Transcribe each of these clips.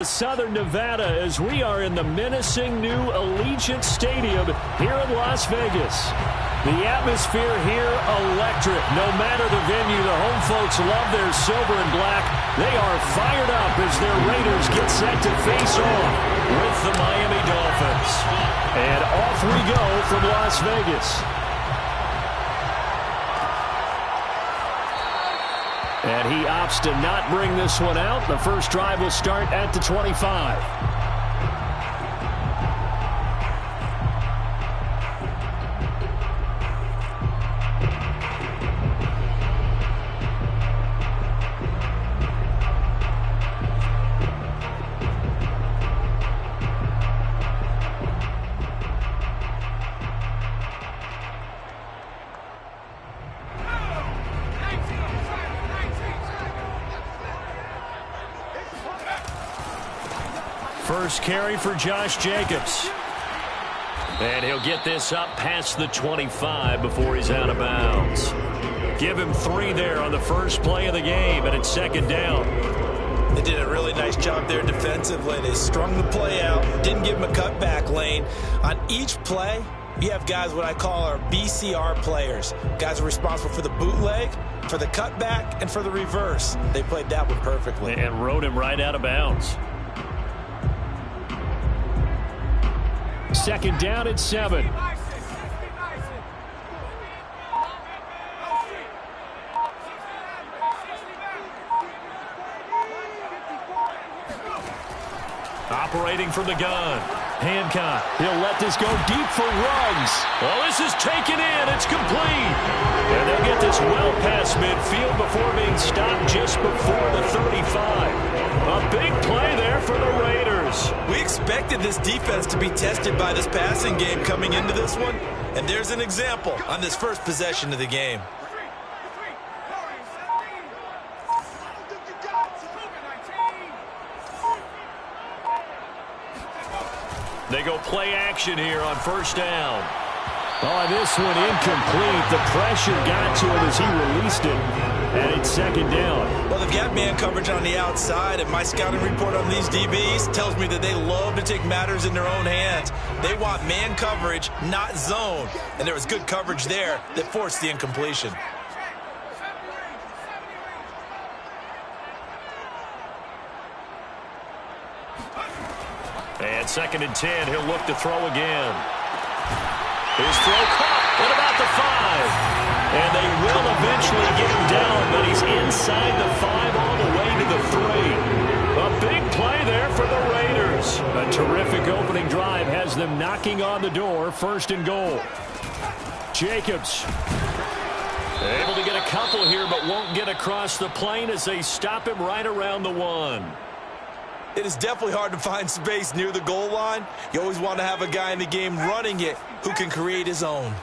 Southern Nevada, as we are in the menacing new Allegiant Stadium here in Las Vegas. The atmosphere here electric. No matter the venue, the home folks love their silver and black. They are fired up as their Raiders get set to face off with the Miami Dolphins. And off we go from Las Vegas. And he opts to not bring this one out. The first drive will start at the 25. First carry for Josh Jacobs. And he'll get this up past the 25 before he's out of bounds. Give him 3 there on the first play of the game, and it's second down. They did a really nice job there defensively. They strung the play out, didn't give him a cutback lane. On each play, you have guys what I call our BCR players. Guys are responsible for the bootleg, for the cutback, and for the reverse. They played that one perfectly. And rode him right out of bounds. Second down at 7. Operating from the gun. Hancock. He'll let this go deep for Ruggs. Well, this is taken in. It's complete. And they'll get this well past midfield before being stopped just before the 35. A big play there for the Raiders. We expected this defense to be tested by this passing game coming into this one. And there's an example on this first possession of the game. They go play action here on first down. Oh, this one incomplete. The pressure got to him as he released it. And it's second down. Well, they've got man coverage on the outside, and my scouting report on these DBs tells me that they love to take matters in their own hands. They want man coverage, not zone. And there was good coverage there that forced the incompletion. And second and 10, he'll look to throw again. His throw caught at about the 5. And they will eventually get him down, but he's inside the 5 all the way to the 3. A big play there for the Raiders. A terrific opening drive has them knocking on the door, first and goal. Jacobs able to get a couple here, but won't get across the plane as they stop him right around the 1. It is definitely hard to find space near the goal line. You always want to have a guy in the game running it who can create his own.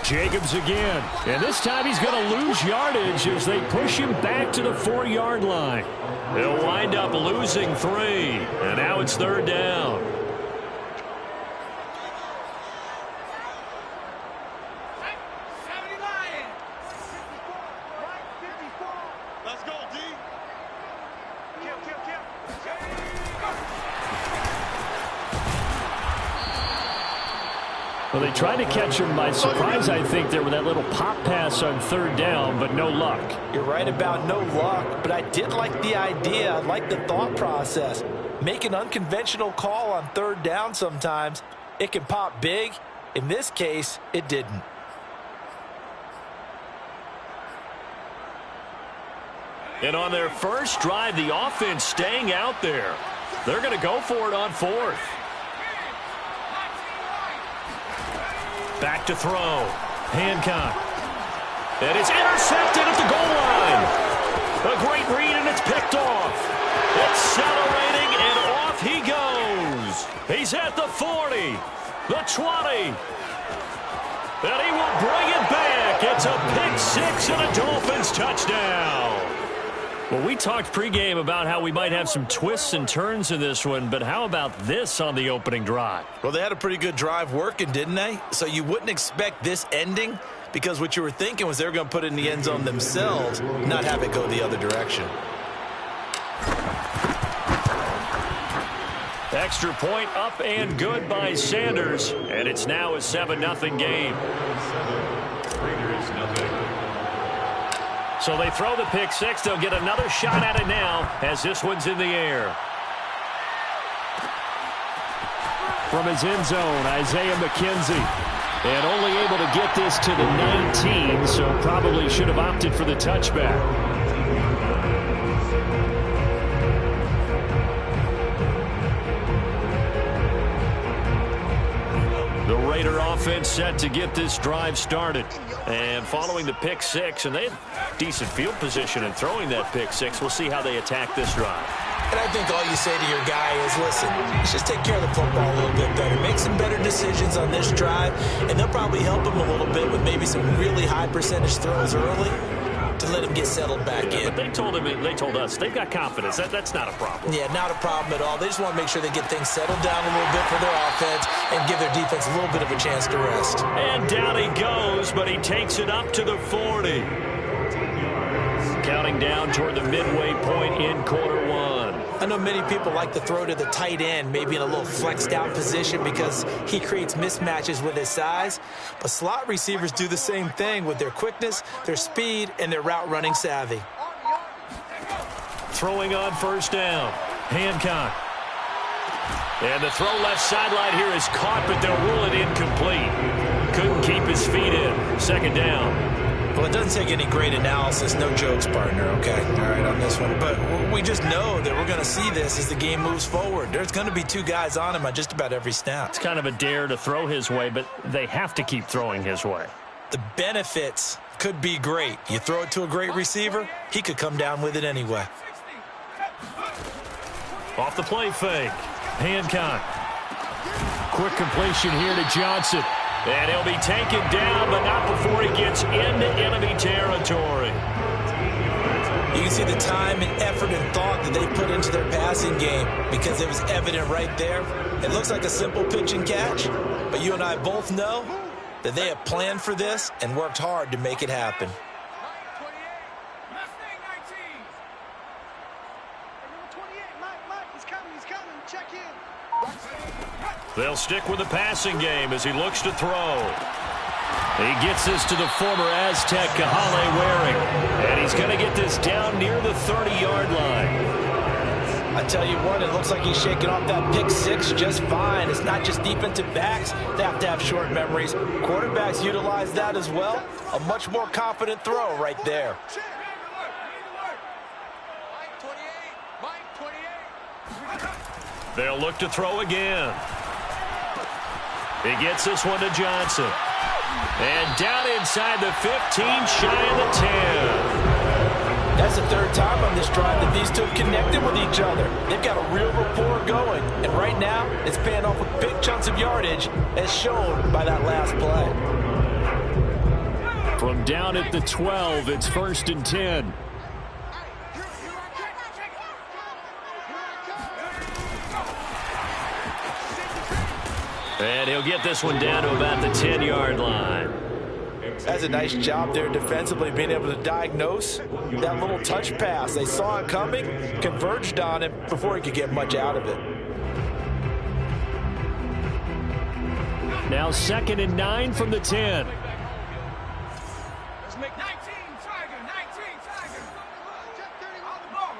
Jacobs again. And this time he's going to lose yardage as they push him back to the 4-yard line. He'll wind up losing 3. And now it's third down. Well, they tried to catch him by surprise, I think, there with that little pop pass on third down, but no luck. You're right about no luck, but I did like the idea. I like the thought process. Make an unconventional call on third down sometimes. It can pop big. In this case, it didn't. And on their first drive, the offense staying out there. They're going to go for it on 4th. Back to throw. Hancock. And it's intercepted at the goal line. A great read, and it's picked off. Accelerating, and off he goes. He's at the 40, the 20. And he will bring it back. It's a pick 6 and a Dolphins touchdown. Well, we talked pregame about how we might have some twists and turns in this one, but how about this on the opening drive? Well, they had a pretty good drive working, didn't they? So you wouldn't expect this ending because what you were thinking was they were going to put it in the end zone themselves, not have it go the other direction. Extra point up and good by Sanders, and it's now a 7-0 game. So they throw the pick six. They'll get another shot at it now as this one's in the air. From his end zone, Isaiah McKenzie. And only able to get this to the 19, so probably should have opted for the touchback. The Raider offense set to get this drive started. And following the pick six, and they had decent field position in throwing that pick six. We'll see how they attack this drive. And I think all you say to your guy is, listen, let's just take care of the football a little bit better. Make some better decisions on this drive, and they'll probably help him a little bit with maybe some really high percentage throws early to let him get settled back in. But they told us they've got confidence. That's not a problem. Yeah, not a problem at all. They just want to make sure they get things settled down a little bit for their offense and give their defense a little bit of a chance to rest. And down he goes, but he takes it up to the 40. Counting down toward the midway point in quarter one. I know many people like to throw to the tight end, maybe in a little flexed out position because he creates mismatches with his size. But slot receivers do the same thing with their quickness, their speed, and their route running savvy. Throwing on first down. Hancock. And the throw left sideline here is caught, but they'll rule it incomplete. Couldn't keep his feet in. Second down. Well, it doesn't take any great analysis, no jokes, partner, okay? All right, on this one. But we just know that we're going to see this as the game moves forward. There's going to be two guys on him on just about every snap. It's kind of a dare to throw his way, but they have to keep throwing his way. The benefits could be great. You throw it to a great receiver, he could come down with it anyway. Off the play fake. Hancock. Quick completion here to Johnson. And he'll be taken down, but not before he gets into enemy territory. You can see the time and effort and thought that they put into their passing game because it was evident right there. It looks like a simple pitch and catch, but you and I both know that they have planned for this and worked hard to make it happen. They'll stick with the passing game as he looks to throw. He gets this to the former Aztec, Kahale Waring. And he's going to get this down near the 30-yard line. I tell you what, it looks like he's shaking off that pick six just fine. It's not just defensive backs. They have to have short memories. Quarterbacks utilize that as well. A much more confident throw right there. They'll look to throw again. He gets this one to Johnson. And down inside the 15, shy of the 10. That's the third time on this drive that these two have connected with each other. They've got a real rapport going. And right now, it's paying off with big chunks of yardage, as shown by that last play. From down at the 12, it's 1st and 10. And he'll get this one down to about the 10-yard line. That's a nice job there defensively, being able to diagnose that little touch pass. They saw it coming, converged on it before he could get much out of it. Now 2nd and 9 from the 10. Let's make 19, Tiger, 19, Tiger. On the ball,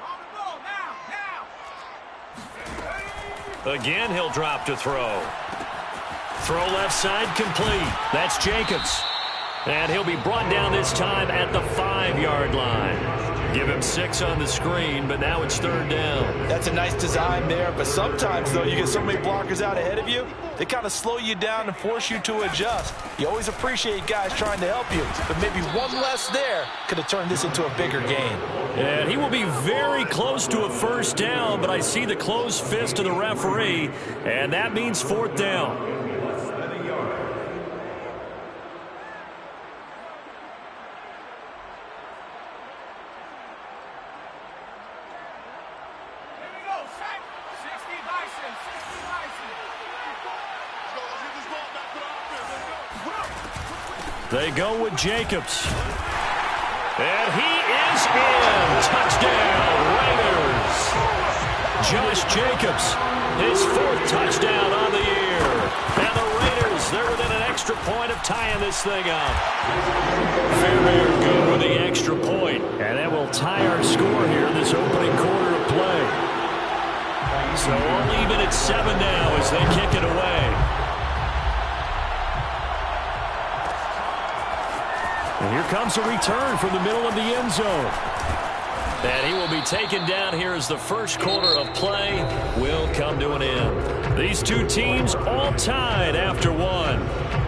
now. Again, he'll drop to throw. Throw left side complete. That's Jacobs. And he'll be brought down this time at the 5-yard line. Give him 6 on the screen, but now it's 3rd down. That's a nice design there, but sometimes, though, you get so many blockers out ahead of you, they kind of slow you down and force you to adjust. You always appreciate guys trying to help you, but maybe one less there could have turned this into a bigger game. And he will be very close to a 1st down, but I see the closed fist of the referee, and that means 4th down. They go with Jacobs. And he is in. Touchdown, Raiders. Josh Jacobs His 4th touchdown on the year. And the Raiders, they're within an extra point of tying this thing up. Fairbairn good with the extra point. And that will tie our score here in this opening quarter of play. So we're even at 7 now as they kick it away. And here comes a return from the middle of the end zone. And he will be taken down here as the first quarter of play will come to an end. These two teams all tied after 1.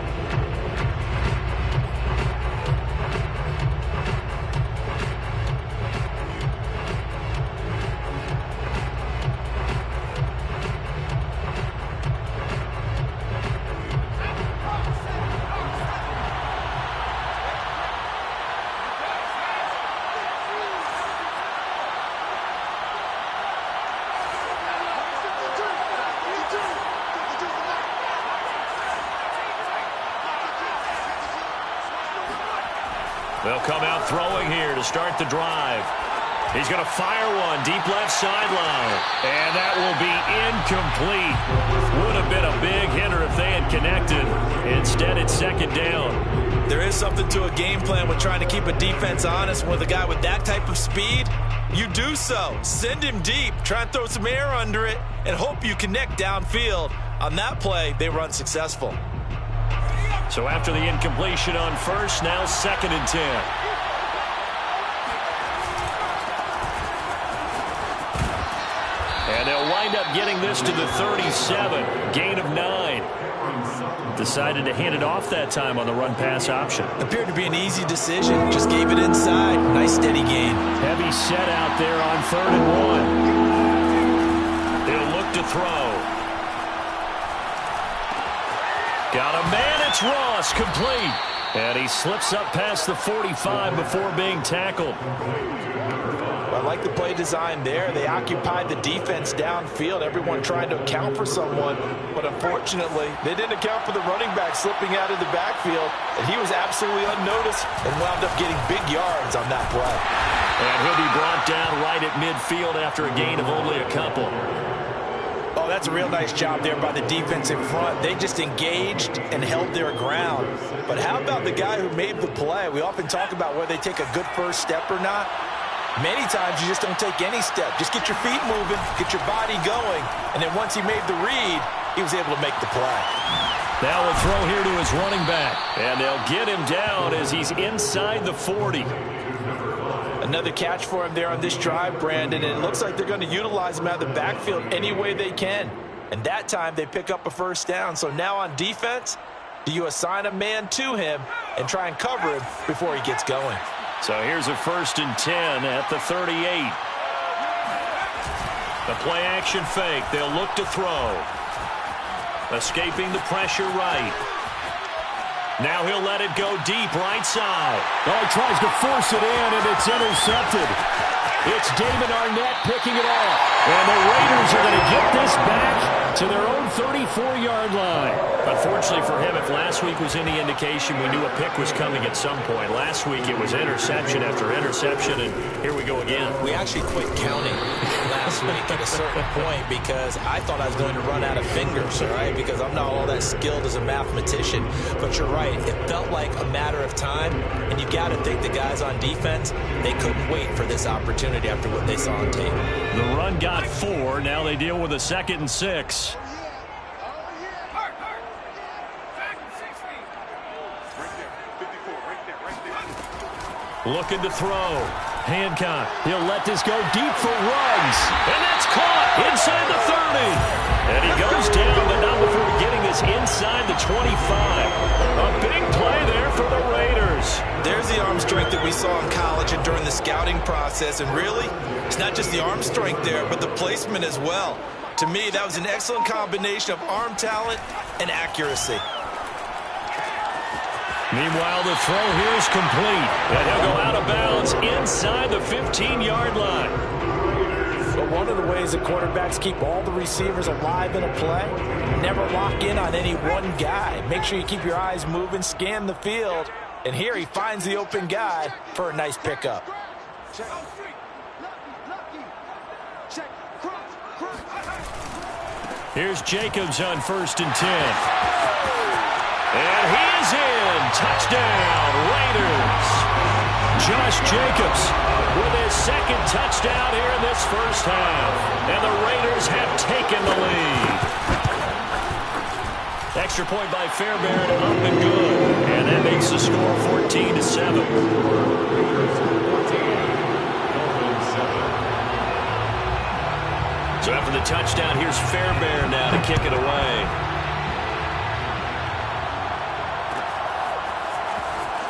They'll come out throwing here to start the drive. He's going to fire one deep left sideline. And that will be incomplete. Would have been a big hitter if they had connected. Instead, it's 2nd down. There is something to a game plan with trying to keep a defense honest. With a guy with that type of speed, you do so. Send him deep. Try and throw some air under it and hope you connect downfield. On that play, they were unsuccessful. So after the incompletion on first, now 2nd and 10. And they'll wind up getting this to the 37. Gain of 9. Decided to hand it off that time on the run-pass option. Appeared to be an easy decision. Just gave it inside. Nice steady gain. Heavy set out there on 3rd and 1. He'll look to throw. Got a man, it's Ross, complete. And he slips up past the 45 before being tackled. I like the play design there. They occupied the defense downfield, everyone trying to account for someone. But unfortunately, they didn't account for the running back slipping out of the backfield. And he was absolutely unnoticed and wound up getting big yards on that play. And he'll be brought down right at midfield after a gain of only a couple. Oh, that's a real nice job there by the defense in front. They just engaged and held their ground. But how about the guy who made the play? We often talk about whether they take a good first step or not. Many times you just don't take any step. Just get your feet moving, get your body going, and then once he made the read, he was able to make the play. Now we'll throw here to his running back, and they'll get him down as he's inside the 40. Another catch for him there on this drive, Brandon, and it looks like they're going to utilize him out of the backfield any way they can. And that time they pick up a first down. So now on defense, do you assign a man to him and try and cover him before he gets going? So here's a 1st and 10 at the 38. The play action fake. They'll look to throw. Escaping the pressure right. Now he'll let it go deep right side. Oh, he tries to force it in, and it's intercepted. It's David Arnett picking it off. And the Raiders are going to get this back to their own 34-yard line. Unfortunately for him, if last week was any indication, we knew a pick was coming at some point. Last week it was interception after interception, and here we go again. We actually quit counting last week at a certain point because I thought I was going to run out of fingers, all right, because I'm not all that skilled as a mathematician. But you're right. It felt like a matter of time, and you got to think the guys on defense, they couldn't wait for this opportunity after what they saw on tape. The run got 4. Now they deal with a 2nd and 6. Looking to throw. Hancock. He'll let this go deep for Ruggs. And that's caught inside the 30. And he goes down, but not before getting this inside the 25. A big play there for the Raiders. There's the arm strength that we saw in college and during the scouting process. And really, it's not just the arm strength there, but the placement as well. To me, that was an excellent combination of arm talent and accuracy. Meanwhile, the throw here is complete. And he'll go out of bounds inside the 15-yard line. But one of the ways that quarterbacks keep all the receivers alive in a play, never lock in on any one guy. Make sure you keep your eyes moving, scan the field. And here he finds the open guy for a nice pickup. Here's Jacobs on 1st and 10. And he is in. Touchdown, Raiders. Josh Jacobs with his second touchdown here in this first half. And the Raiders have taken the lead. Extra point by Fairbairn, up and good. And that makes the score 14-7. So after the touchdown, here's Fairbairn now to kick it away.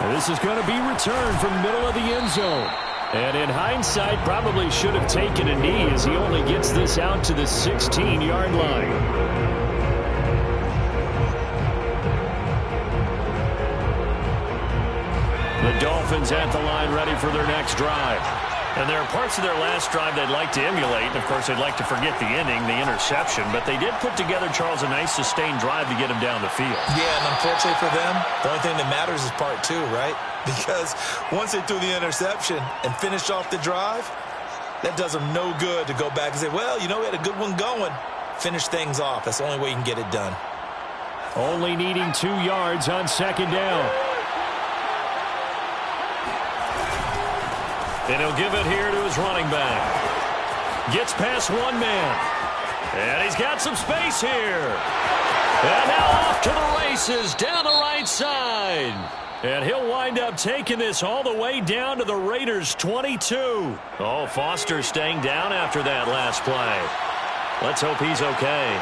And this is going to be returned from the middle of the end zone. And in hindsight, probably should have taken a knee as he only gets this out to the 16-yard line. The Dolphins at the line ready for their next drive. And there are parts of their last drive they'd like to emulate. And, of course, they'd like to forget the ending, the interception. But they did put together, Charles, a nice sustained drive to get him down the field. Yeah, and unfortunately for them, the only thing that matters is part 2, right? Because once they threw the interception and finished off the drive, that does them no good to go back and say, well, you know, we had a good one going. Finish things off. That's the only way you can get it done. Only needing 2 yards on 2nd down. And he'll give it here to his running back. Gets past one man. And he's got some space here. And now off to the races down the right side. And he'll wind up taking this all the way down to the Raiders' 22. Oh, Foster staying down after that last play. Let's hope he's okay.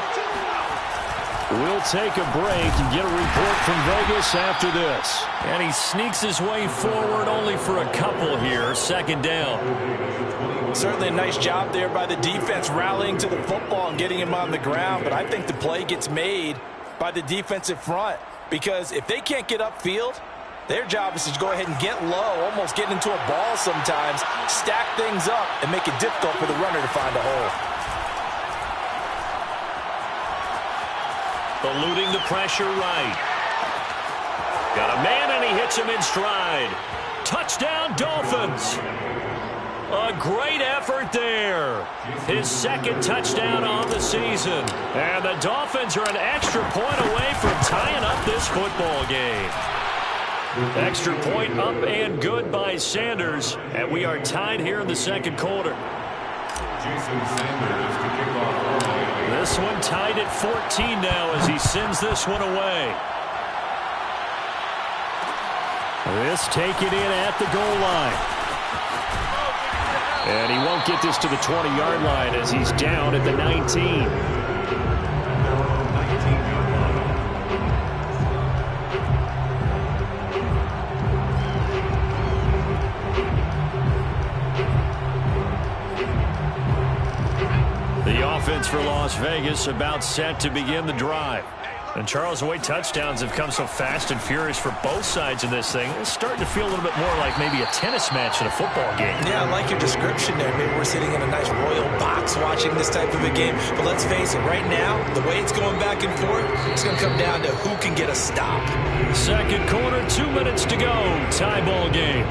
We'll take a break and get a report from Vegas after this. And he sneaks his way forward only for a couple here. 2nd down. Certainly a nice job there by the defense rallying to the football and getting him on the ground. But I think the play gets made by the defensive front. Because if they can't get upfield, their job is to go ahead and get low, almost get into a ball sometimes, stack things up, and make it difficult for the runner to find a hole. Eluding the pressure right. Got a man, and he hits him in stride. Touchdown, Dolphins. A great effort there. His 2nd touchdown on the season. And the Dolphins are an extra point away from tying up this football game. Extra point up and good by Sanders. And we are tied here in the 2nd quarter. Jason Sanders to kick off. This one tied at 14 now as he sends this one away. This taken in at the goal line. And he won't get this to the 20-yard line as he's down at the 19. The offense for Las Vegas about set to begin the drive. And Charles, the way touchdowns have come so fast and furious for both sides of this thing, it's starting to feel a little bit more like maybe a tennis match in a football game. Yeah, I like your description there. Maybe we're sitting in a nice royal box watching this type of a game. But let's face it, right now, the way it's going back and forth, it's going to come down to who can get a stop. 2nd quarter, 2 minutes to go. Tie ball game.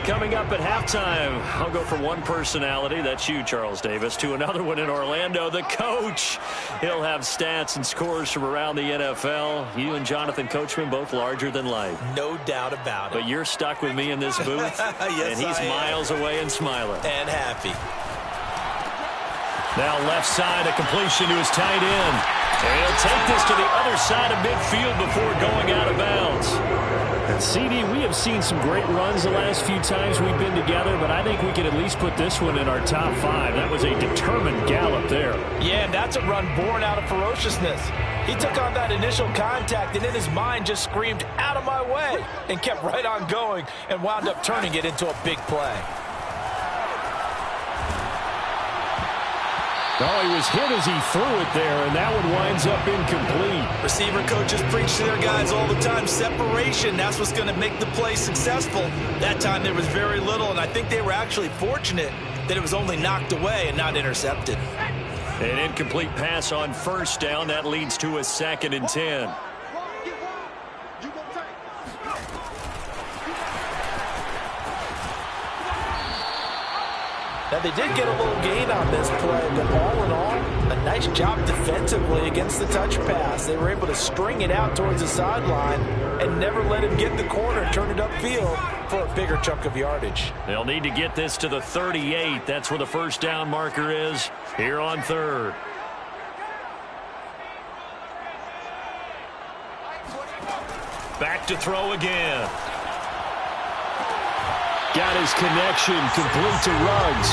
Coming up at halftime, I'll go from one personality, that's you, Charles Davis, to another one in Orlando, the coach. He'll have stats and scores from around the NFL. You and Jonathan Coachman, both larger than life. No doubt about it. But you're stuck with me in this booth, yes, and he's miles away and smiling. And happy. Now left side, a completion to his tight end. And he'll take this to the other side of midfield before going out of bounds. And CD, we have seen some great runs the last few times we've been together, but I think we can at least put this one in our top 5. That was a determined gallop there. Yeah, and that's a run born out of ferociousness. He took on that initial contact and in his mind just screamed, "Out of my way," and kept right on going and wound up turning it into a big play. Oh, he was hit as he threw it there, and that one winds up incomplete. Receiver coaches preach to their guys all the time, separation. That's what's going to make the play successful. That time there was very little, and I think they were actually fortunate that it was only knocked away and not intercepted. An incomplete pass on 1st down. That leads to a 2nd and 10. Now, they did get a little gain on this play, but all in all, a nice job defensively against the touch pass. They were able to string it out towards the sideline and never let him get the corner and turn it upfield for a bigger chunk of yardage. They'll need to get this to the 38. That's where the first down marker is here on third. Back to throw again. Got his connection complete to Ruggs.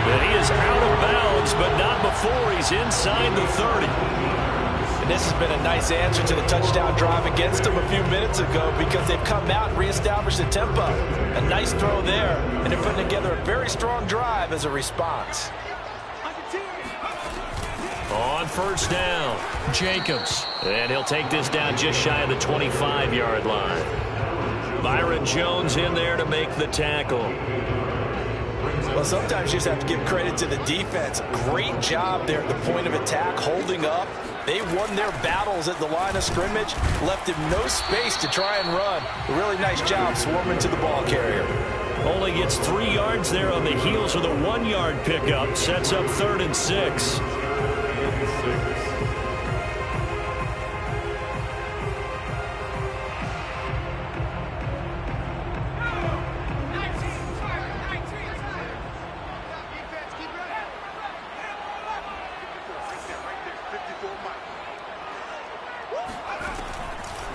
And he is out of bounds, but not before he's inside the 30. And this has been a nice answer to the touchdown drive against them a few minutes ago because they've come out and reestablished the tempo. A nice throw there, and they're putting together a very strong drive as a response. On first down, Jacobs. and he'll take this down just shy of the 25-yard line. Byron Jones in there to make the tackle. Well, sometimes you just have to give credit to the defense. Great job there at the point of attack, holding up. They won their battles at the line of scrimmage, left him no space to try and run. A really nice job swarming to the ball carrier. Only gets 3 yards there on the heels of the 1-yard pickup. Sets up 3rd and 6.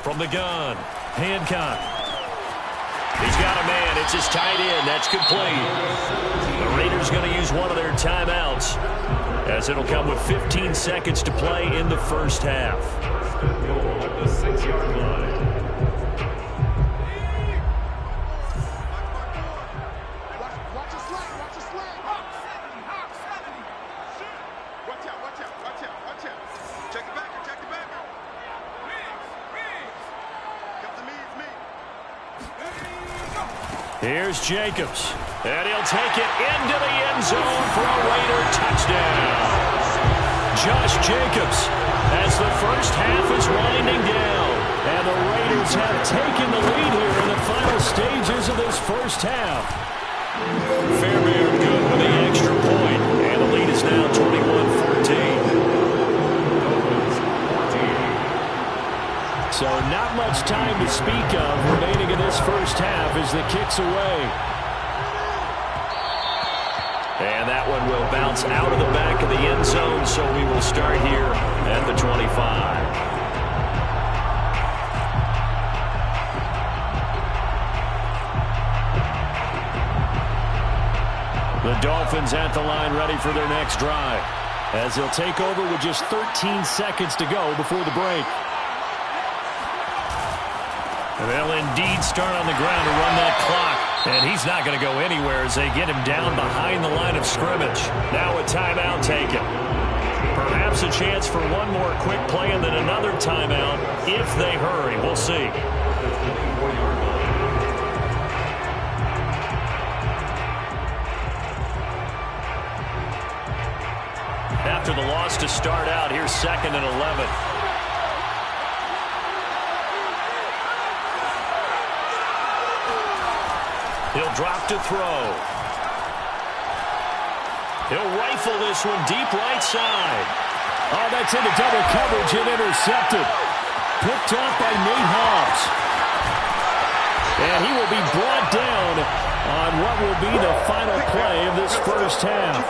From the gun, Hancock. He's got a man. It's his tight end. That's complete. The Raiders going to use one of their timeouts as it'll come with 15 seconds to play in the first half. Goal at the 6-yard line. Watch your slack. Hawk 70. Watch out. Check the backer. Got the means, me. Here's Jacobs. And he'll take it into the end zone for a Raider touchdown. Josh Jacobs as the first half is winding down. And the Raiders have taken the lead here in the final stages of this first half. Fairbairn good with the extra point. And the lead is now 21-14. So not much time to speak of remaining in this first half as the kick's away. And that one will bounce out of the back of the end zone, so we will start here at the 25. The Dolphins at the line ready for their next drive as they'll take over with just 13 seconds to go before the break. They'll indeed start on the ground to run that clock. And he's not going to go anywhere as they get him down behind the line of scrimmage. Now a timeout taken. Perhaps a chance for one more quick play and then another timeout if they hurry. We'll see. After the loss to start out, here's 2nd and 11. He'll drop to throw. He'll rifle this one deep right side. Oh, that's into double coverage and intercepted. Picked off by Nate Hobbs. And he will be brought down on what will be the final play of this first half.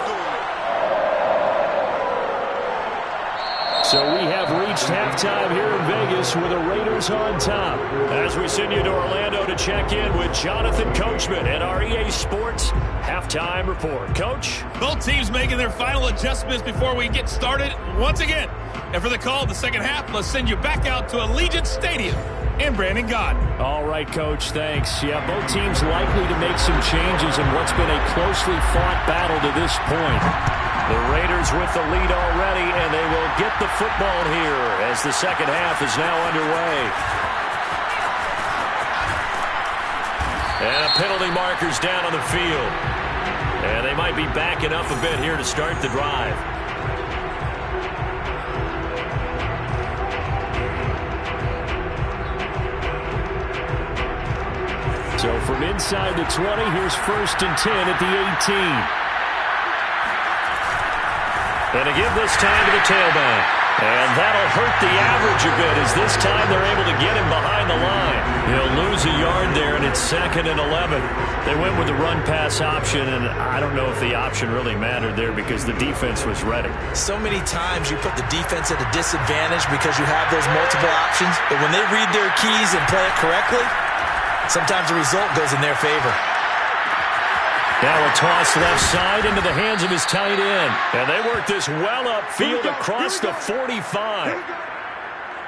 So we have reached halftime here in Vegas with the Raiders on top. As we send you to Orlando to check in with Jonathan Coachman at our EA Sports Halftime Report. Coach? Both teams making their final adjustments before we get started once again. And for the call of the second half, let's send you back out to Allegiant Stadium in Brandon Gaudin. All right, Coach, thanks. Yeah, both teams likely to make some changes in what's been a closely fought battle to this point. The Raiders with the lead already, and they will get the football here as the second half is now underway. And a penalty marker's down on the field. And they might be backing up a bit here to start the drive. So from inside the 20, here's 1st and 10 at the 18. And to give this time to the tailback. And that'll hurt the average a bit as this time they're able to get him behind the line. He'll lose a yard there, and it's 2nd and 11. They went with the run-pass option, and I don't know if the option really mattered there because the defense was ready. So many times you put the defense at a disadvantage because you have those multiple options, but when they read their keys and play it correctly, sometimes the result goes in their favor. Now a toss left side into the hands of his tight end. And they work this well upfield across the 45.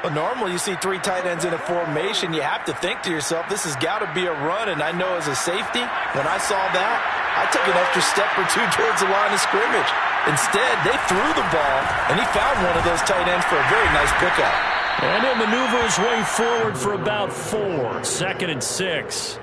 Well, normally you see 3 tight ends in a formation. You have to think to yourself, this has got to be a run. And I know as a safety, when I saw that, I took an extra step or 2 towards the line of scrimmage. Instead, they threw the ball, and he found one of those tight ends for a very nice pickup. And he'll maneuver his way forward for about 4. 2nd and 6.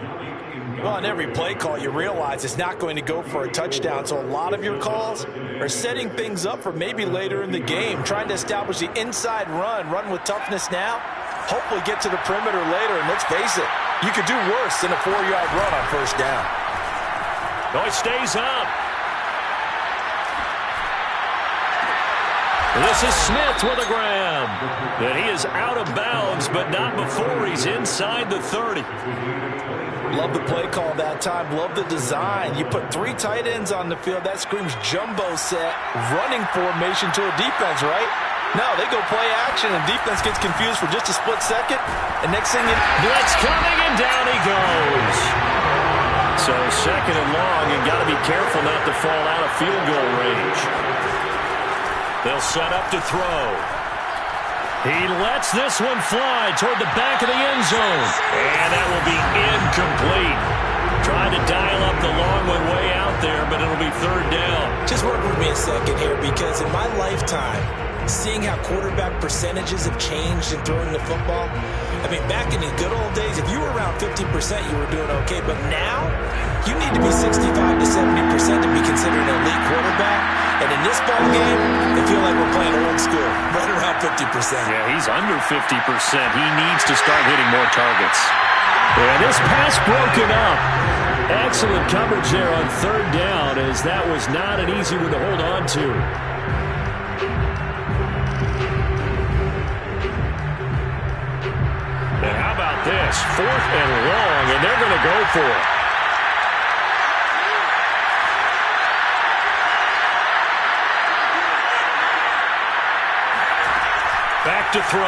Well, on every play call, you realize it's not going to go for a touchdown, so a lot of your calls are setting things up for maybe later in the game, trying to establish the inside run with toughness now, hopefully get to the perimeter later, and let's face it, you could do worse than a 4-yard run on 1st down. No, it stays up. This is Smith with a grab. And he is out of bounds, but not before he's inside the 30. Love the play call that time. Love the design. You put 3 tight ends on the field. That screams jumbo set, running formation to a defense, right? No, they go play action, and defense gets confused for just a split second. And next thing you know, blitz coming, and down he goes. So 2nd and long, and got to be careful not to fall out of field goal range. They'll set up to throw. He lets this one fly toward the back of the end zone. And that will be incomplete. Trying to dial up the long one way out there, but it'll be 3rd down. Just work with me a second here, because in my lifetime, seeing how quarterback percentages have changed in throwing the football, I mean, back in the good old days, if you were around 50%, you were doing okay. But now, you need to be 65 to 70% to be considered an elite quarterback. And in this ball game, I feel like we're playing old school, right around 50%. Yeah, he's under 50%. He needs to start hitting more targets. And this pass broken up. Excellent coverage there on 3rd down, as that was not an easy one to hold on to. And how about this? 4th and long, and they're going to go for it. Back to throw.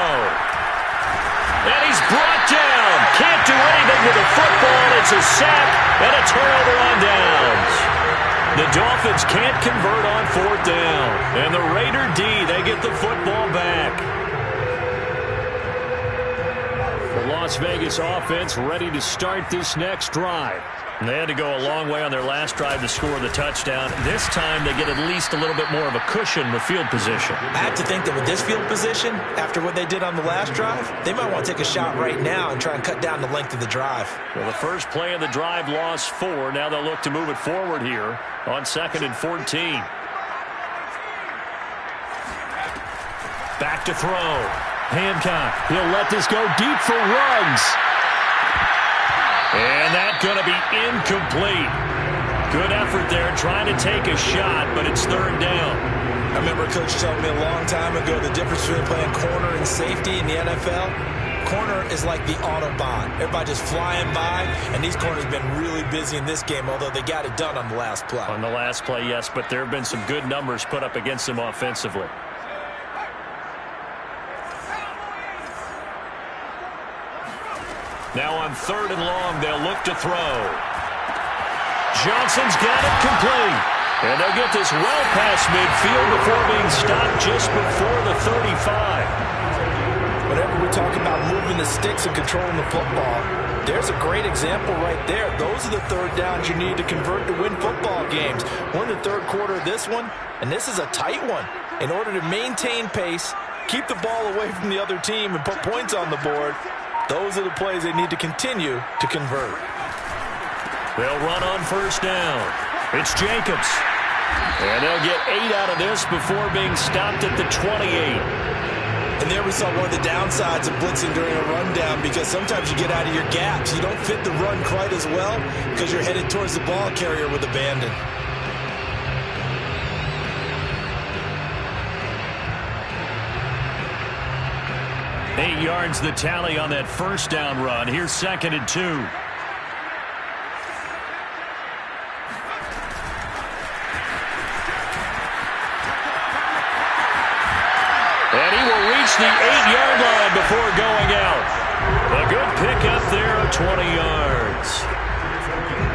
And he's brought down. Can't do anything with the football. It's a sack and a turnover on downs. The Dolphins can't convert on 4th down. And the Raider D, they get the football back. The Las Vegas offense ready to start this next drive. And they had to go a long way on their last drive to score the touchdown. This time they get at least a little bit more of a cushion with field position. I have to think that with this field position, after what they did on the last drive, they might want to take a shot right now and try and cut down the length of the drive. Well, the first play of the drive lost 4. Now they'll look to move it forward here on 2nd and 14. Back to throw. Hancock, he'll let this go deep for Ruggs. And that's going to be incomplete. Good effort there trying to take a shot, but it's 3rd down. I remember Coach telling me a long time ago the difference between playing corner and safety in the NFL. Corner is like the Autobahn. Everybody just flying by, and these corners have been really busy in this game, although they got it done on the last play. On the last play, yes, but there have been some good numbers put up against them offensively. Now on 3rd and long, they'll look to throw. Johnson's got it complete. And they'll get this well past midfield before being stopped just before the 35. Whenever we talk about moving the sticks and controlling the football, there's a great example right there. Those are the 3rd downs you need to convert to win football games. We're in the 3rd quarter of this one, and this is a tight one. In order to maintain pace, keep the ball away from the other team, and put points on the board, those are the plays they need to continue to convert. They'll run on 1st down. It's Jacobs. And they'll get 8 out of this before being stopped at the 28. And there we saw one of the downsides of blitzing during a rundown, because sometimes you get out of your gaps. You don't fit the run quite as well because you're headed towards the ball carrier with abandon. 8 yards the tally on that first down run. Here's 2nd and 2. And he will reach the 8-yard line before going out. A good pickup there of 20 yards.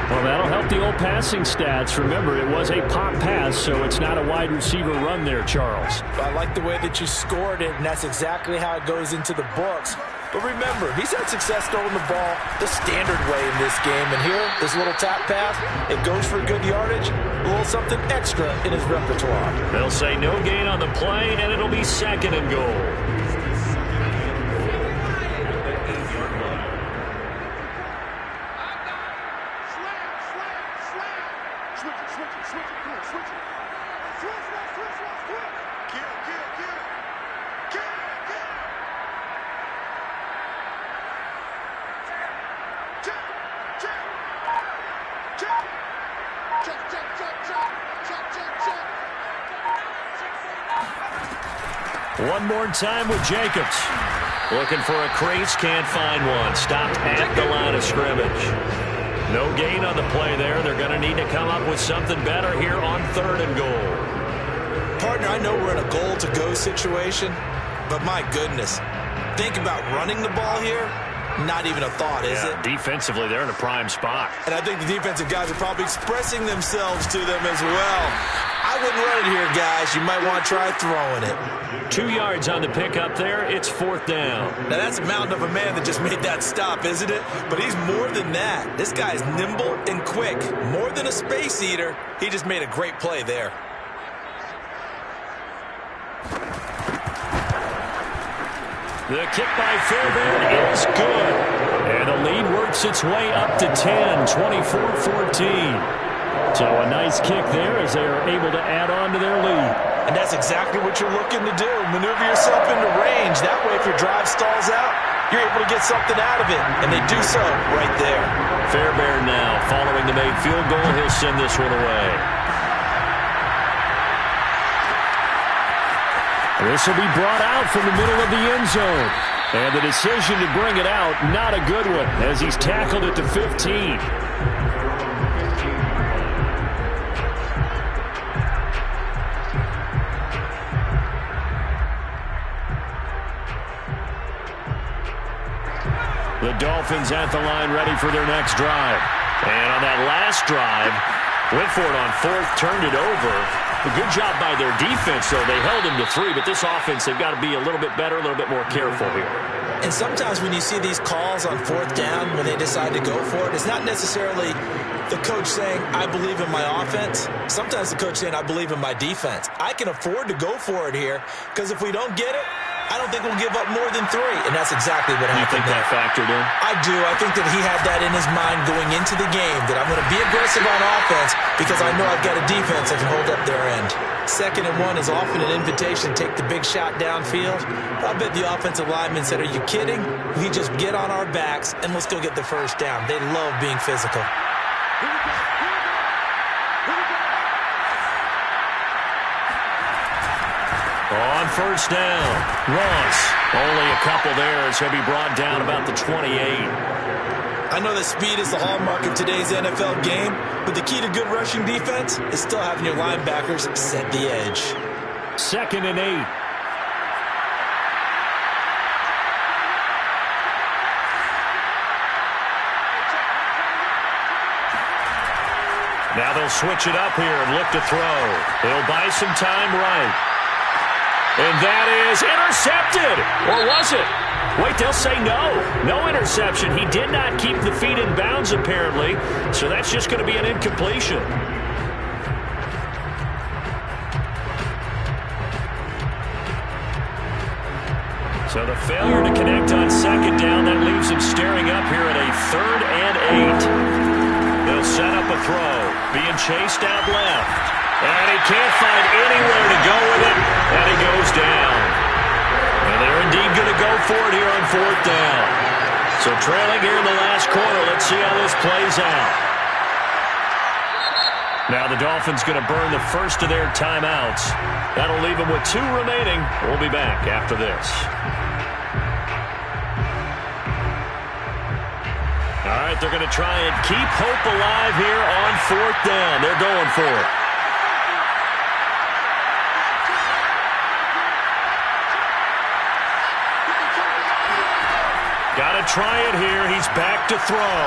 Well, that'll help the old passing stats. Remember, it was a pop pass, so it's not a wide receiver run there, Charles. I like the way that you scored it, and that's exactly how it goes into the books. But remember, he's had success throwing the ball the standard way in this game. And here, this little tap pass, it goes for good yardage, a little something extra in his repertoire. They'll say no gain on the play, and it'll be 2nd and goal. One more time with Jacobs. Looking for a crease, can't find one. Stopped at the line of scrimmage. No gain on the play there. They're going to need to come up with something better here on 3rd and goal. Partner, I know we're in a goal-to-go situation, but my goodness, think about running the ball here. Not even a thought, is it? Defensively, they're in a prime spot. And I think the defensive guys are probably expressing themselves to them as well. I wouldn't run it here, guys. You might want to try throwing it. 2 yards on the pickup there. It's 4th down. Now, that's a mountain of a man that just made that stop, isn't it? But he's more than that. This guy's nimble and quick. More than a space eater. He just made a great play there. The kick by Fairbairn is good. And the lead works its way up to 10, 24-14. So a nice kick there as they are able to add on to their lead. And that's exactly what you're looking to do. Maneuver yourself into range. That way, if your drive stalls out, you're able to get something out of it. And they do so right there. Fairbairn now following the made field goal. He'll send this one away. This will be brought out from the middle of the end zone. And the decision to bring it out, not a good one, as he's tackled at the 15. The Dolphins at the line ready for their next drive. And on that last drive, went for it on 4th, turned it over. A good job by their defense, though. They held him to 3, but this offense, they've got to be a little bit better, a little bit more careful here. And sometimes when you see these calls on 4th down, when they decide to go for it, it's not necessarily the coach saying, I believe in my offense. Sometimes the coach saying, I believe in my defense. I can afford to go for it here, because if we don't get it, I don't think we'll give up more than 3, and that's exactly what happened. You think that factored in? I do. I think that he had that in his mind going into the game, that I'm going to be aggressive on offense because I know I've got a defense that can hold up their end. 2nd and 1 is often an invitation to take the big shot downfield. I bet the offensive lineman said, are you kidding? We just get on our backs, and let's go get the first down. They love being physical. On 1st down, Ross. Only a couple there as he'll be brought down about the 28. I know that speed is the hallmark of today's NFL game, but the key to good rushing defense is still having your linebackers set the edge. 2nd and 8. Now they'll switch it up here and look to throw. They'll buy some time right. And that is intercepted. Or was it? Wait, they'll say no. No interception. He did not keep the feet in bounds, apparently. So that's just going to be an incompletion. So the failure to connect on 2nd down, that leaves him staring up here at a 3rd and 8. They'll set up a throw. Being chased out left. And he can't find anywhere to go with it, and he goes down. And they're indeed going to go for it here on 4th down. So trailing here in the last quarter, let's see how this plays out. Now the Dolphins going to burn the first of their timeouts. That'll leave them with 2 remaining. We'll be back after this. All right, they're going to try and keep hope alive here on 4th down. They're going for it. Got to try it here. He's back to throw.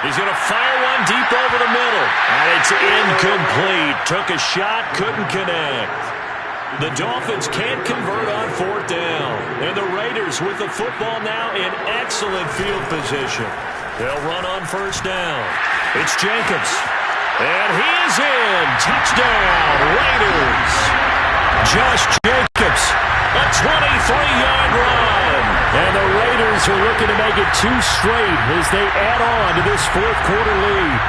He's going to fire one deep over the middle. And it's incomplete. Took a shot, couldn't connect. The Dolphins can't convert on 4th down. And the Raiders with the football now in excellent field position. They'll run on 1st down. It's Jacobs. And he is in. Touchdown, Raiders. Josh Jacobs, a 23-yard run. And the Raiders are looking to make it 2 straight as they add on to this 4th quarter lead.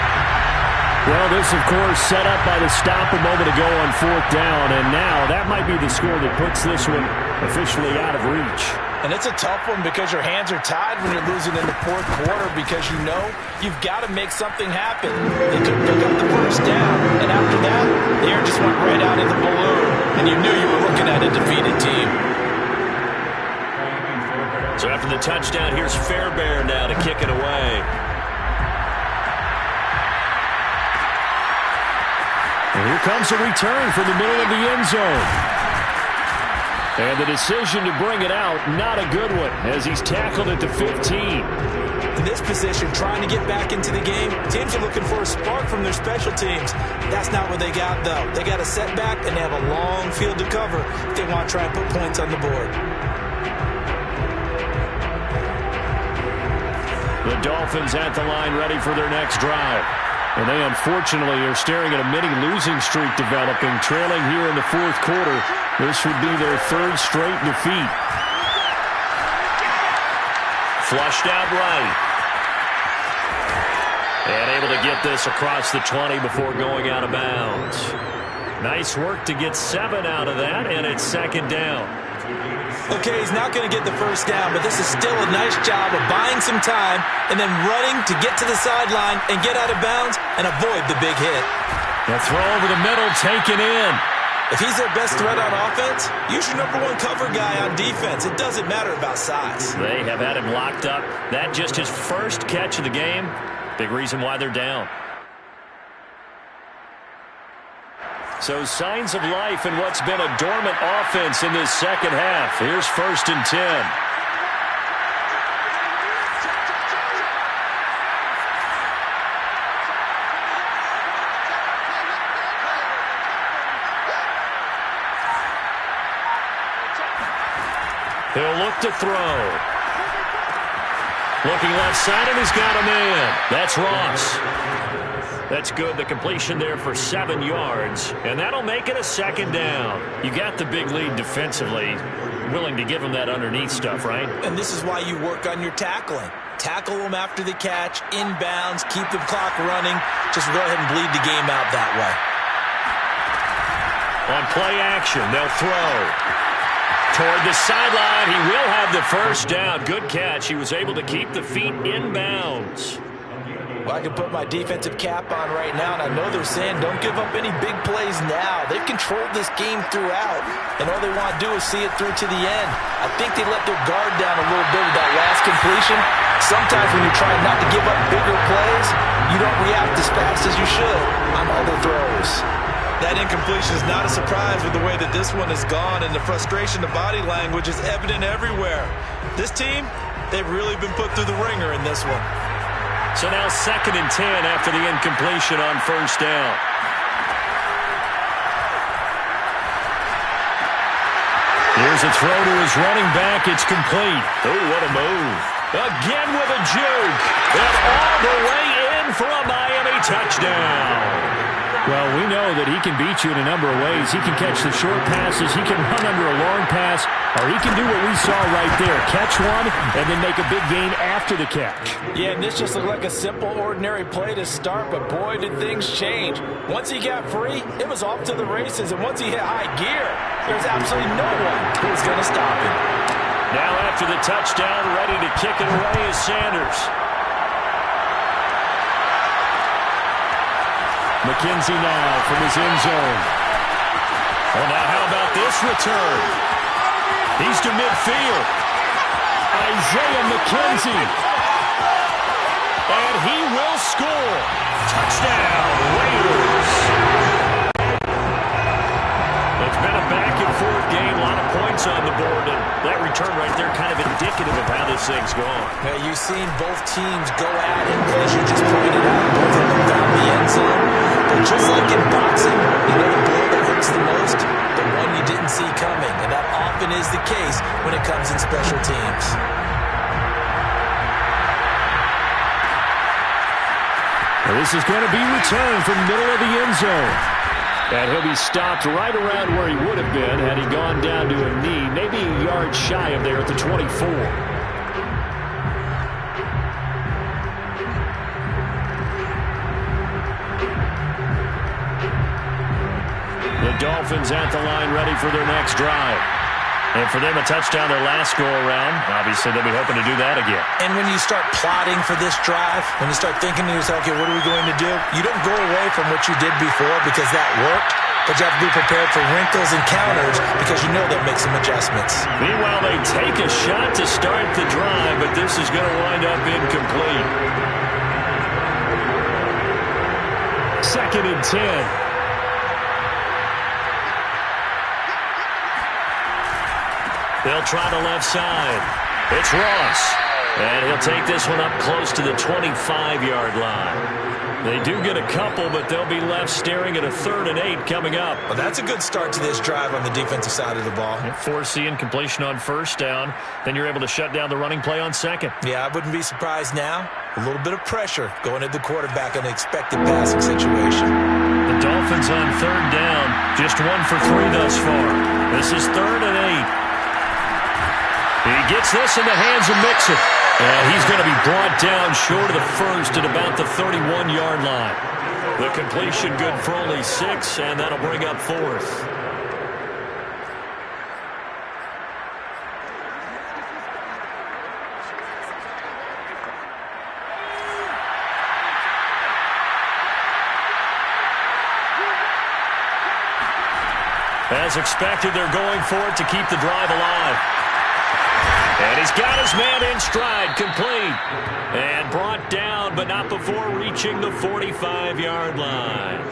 Well, this, of course, set up by the stop a moment ago on 4th down. And now that might be the score that puts this one officially out of reach. And it's a tough one because your hands are tied when you're losing in the 4th quarter because you know you've got to make something happen. They couldn't pick up the 1st down, and after that, the air just went right out of the balloon, and you knew you were looking at a defeated team. So after the touchdown, here's Fairbairn now to kick it away. And here comes a return from the middle of the end zone. And the decision to bring it out, not a good one, as he's tackled at the 15. In this position, trying to get back into the game, teams are looking for a spark from their special teams. That's not what they got, though. They got a setback, and they have a long field to cover if they want to try and put points on the board. The Dolphins at the line ready for their next drive. And they unfortunately are staring at a mini losing streak developing, trailing here in the 4th quarter. This would be their 3rd straight defeat. Flushed out right. And able to get this across the 20 before going out of bounds. Nice work to get 7 out of that, and it's 2nd down. Okay, he's not going to get the 1st down, but this is still a nice job of buying some time and then running to get to the sideline and get out of bounds and avoid the big hit. The throw over the middle taken in. If he's their best threat on offense, use your #1 cover guy on defense. It doesn't matter about size. They have had him locked up. That just his first catch of the game. Big reason why they're down. So signs of life in what's been a dormant offense in this 2nd half. Here's 1st and 10. He'll look to throw. Looking left side, and he's got a man. That's Ross. That's good. The completion there for 7 yards. And that'll make it a 2nd down. You got the big lead defensively. Willing to give him that underneath stuff, right? And this is why you work on your tackling. Tackle them after the catch, inbounds, keep the clock running. Just go ahead and bleed the game out that way. On play action, they'll throw. Toward the sideline, he will have the 1st down. Good catch. He was able to keep the feet inbounds. Well, I can put my defensive cap on right now, and I know they're saying don't give up any big plays now. They've controlled this game throughout, and all they want to do is see it through to the end. I think they let their guard down a little bit with that last completion. Sometimes when you're trying not to give up bigger plays, you don't react as fast as you should on other throws. That incompletion is not a surprise with the way that this one has gone, and the frustration, the body language is evident everywhere. This team, they've really been put through the ringer in this one. So now 2nd and 10 after the incompletion on 1st down. Here's a throw to his running back. It's complete. Oh, what a move. Again with a juke. And all the way in for a Miami touchdown. Well, we know that he can beat you in a number of ways. He can catch the short passes, he can run under a long pass, or he can do what we saw right there, catch one and then make a big gain after the catch. Yeah, and this just looked like a simple, ordinary play to start, but boy, did things change. Once he got free, it was off to the races, and once he hit high gear, there's absolutely no one who was going to stop him. Now after the touchdown, ready to kick it away is Sanders. McKenzie now from his end zone. Well, now how about this return? He's to midfield. Isaiah McKenzie. And he will score. Touchdown, Raiders. It's been a back-and-forth game, a lot of points on the board, and that return right there kind of indicative of how this thing's gone. Now, you've seen both teams go at it, as you just pointed out. Both of them found the end zone. But just like in boxing, you know the blow that hurts the most? The one you didn't see coming. And that often is the case when it comes in special teams. Well, this is going to be returned from middle of the end zone. And he'll be stopped right around where he would have been had he gone down to a knee, maybe a yard shy of there at the 24. The Dolphins at the line ready for their next drive. And for them, a touchdown their last go-around. Obviously, they'll be hoping to do that again. And when you start plotting for this drive, when you start thinking to yourself, okay, what are we going to do? You don't go away from what you did before because that worked, but you have to be prepared for wrinkles and counters because you know they'll make some adjustments. Meanwhile, they take a shot to start the drive, but this is going to wind up incomplete. 2nd and 10. They'll try the left side. It's Ross. And he'll take this one up close to the 25-yard line. They do get a couple, but they'll be left staring at a 3rd and 8 coming up. Well, that's a good start to this drive on the defensive side of the ball. Forcing completion on 1st down. Then you're able to shut down the running play on 2nd. Yeah, I wouldn't be surprised now. A little bit of pressure going at the quarterback in an expected passing situation. The Dolphins on 3rd down. Just 1 for 3 thus far. This is 3rd and 8. He gets this in the hands of Mixon. And he's going to be brought down short of the 1st at about the 31-yard line. The completion good for only 6, and that'll bring up 4th. As expected, they're going for it to keep the drive alive. And he's got his man in stride, complete. And brought down, but not before reaching the 45-yard line.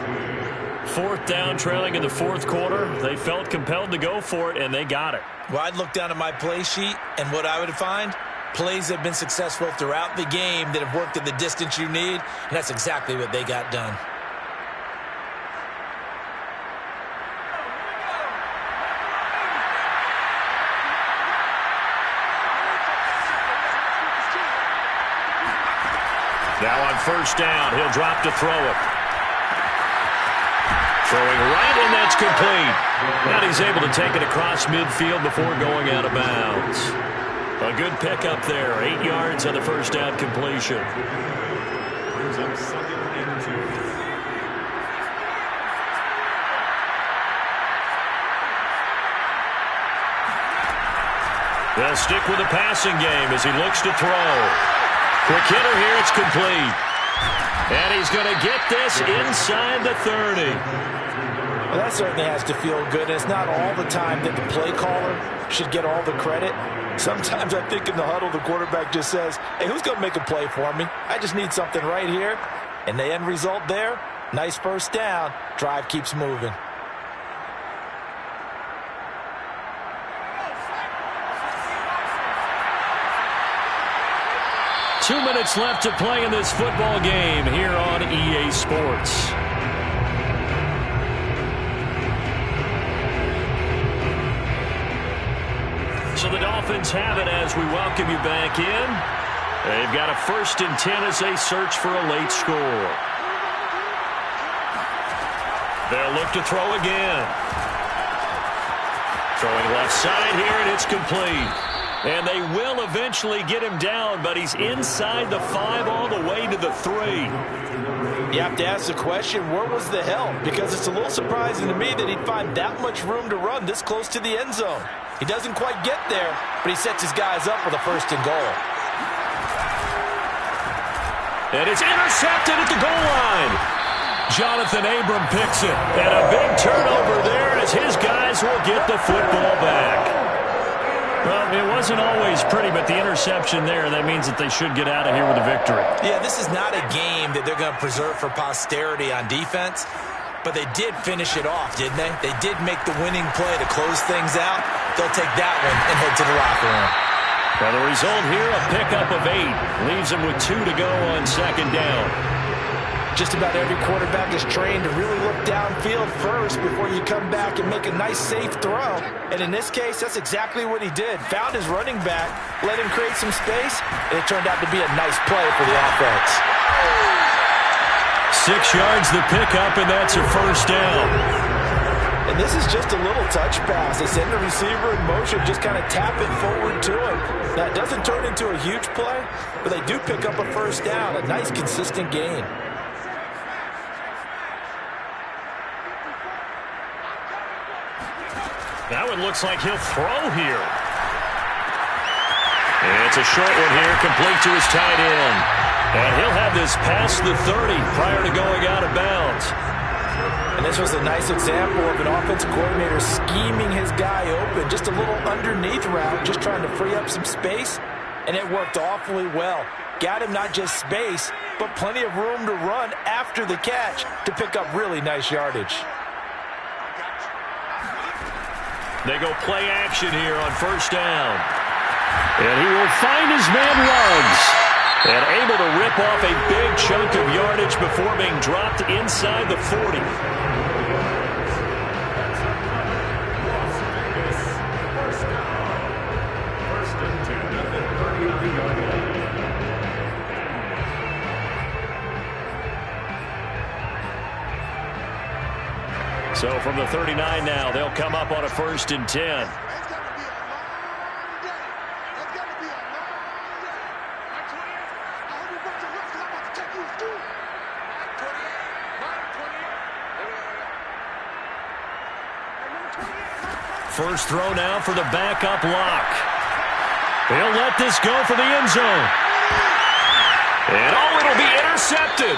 4th down, trailing in the 4th quarter. They felt compelled to go for it, and they got it. Well, I'd look down at my play sheet, and what I would find, plays that have been successful throughout the game that have worked at the distance you need, and that's exactly what they got done. Now on 1st down, he'll drop to throw it. Throwing right, and that's complete. And he's able to take it across midfield before going out of bounds. A good pickup there. 8 yards on the 1st down completion. Brings up 2nd and 2. They'll stick with the passing game as he looks to throw. Quick hitter here, it's complete. And he's going to get this inside the 30. Well, that certainly has to feel good. It's not all the time that the play caller should get all the credit. Sometimes I think in the huddle, the quarterback just says, hey, who's going to make a play for me? I just need something right here. And the end result there, nice 1st down. Drive keeps moving. Two minutes left to play in this football game here on EA Sports. So the Dolphins have it as we welcome you back in. They've got a 1st and 10 as they search for a late score. They'll look to throw again. Throwing left side here, and it's complete. And they will eventually get him down, but he's inside the 5 all the way to the 3. You have to ask the question, where was the help? Because it's a little surprising to me that he'd find that much room to run this close to the end zone. He doesn't quite get there, but he sets his guys up with a 1st and goal. And it's intercepted at the goal line. Jonathan Abram picks it. And a big turnover there as his guys will get the football back. Well, it wasn't always pretty, but the interception there, that means that they should get out of here with a victory. Yeah, this is not a game that they're going to preserve for posterity on defense, but they did finish it off, didn't they? They did make the winning play to close things out. They'll take that one and head to the locker room. Well, the result here, a pickup of 8. Leaves them with 2 to go on second down. Just about every quarterback is trained to really look downfield first before you come back and make a nice, safe throw. And in this case, that's exactly what he did. Found his running back, let him create some space, and it turned out to be a nice play for the offense. 6 yards the pickup, and that's a first down. And this is just a little touch pass. They send the receiver in motion, just kind of tap it forward to him. Now, it doesn't turn into a huge play, but they do pick up a first down, a nice, consistent gain. That one looks like he'll throw here. And it's a short one here, complete to his tight end. And he'll have this past the 30 prior to going out of bounds. And this was a nice example of an offensive coordinator scheming his guy open. Just a little underneath route, just trying to free up some space. And it worked awfully well. Got him not just space, but plenty of room to run after the catch to pick up really nice yardage. They go play action here on first down. And he will find his man Ruggs. And able to rip off a big chunk of yardage before being dropped inside the 40. So from the 39 now, they'll come up on a 1st and 10. First throw now for the backup lock. He'll let this go for the end zone. And it'll be intercepted.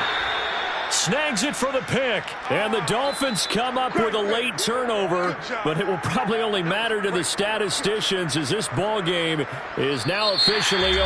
Snags it for the pick. And the Dolphins come up with a late turnover, but it will probably only matter to the statisticians as this ball game is now officially over.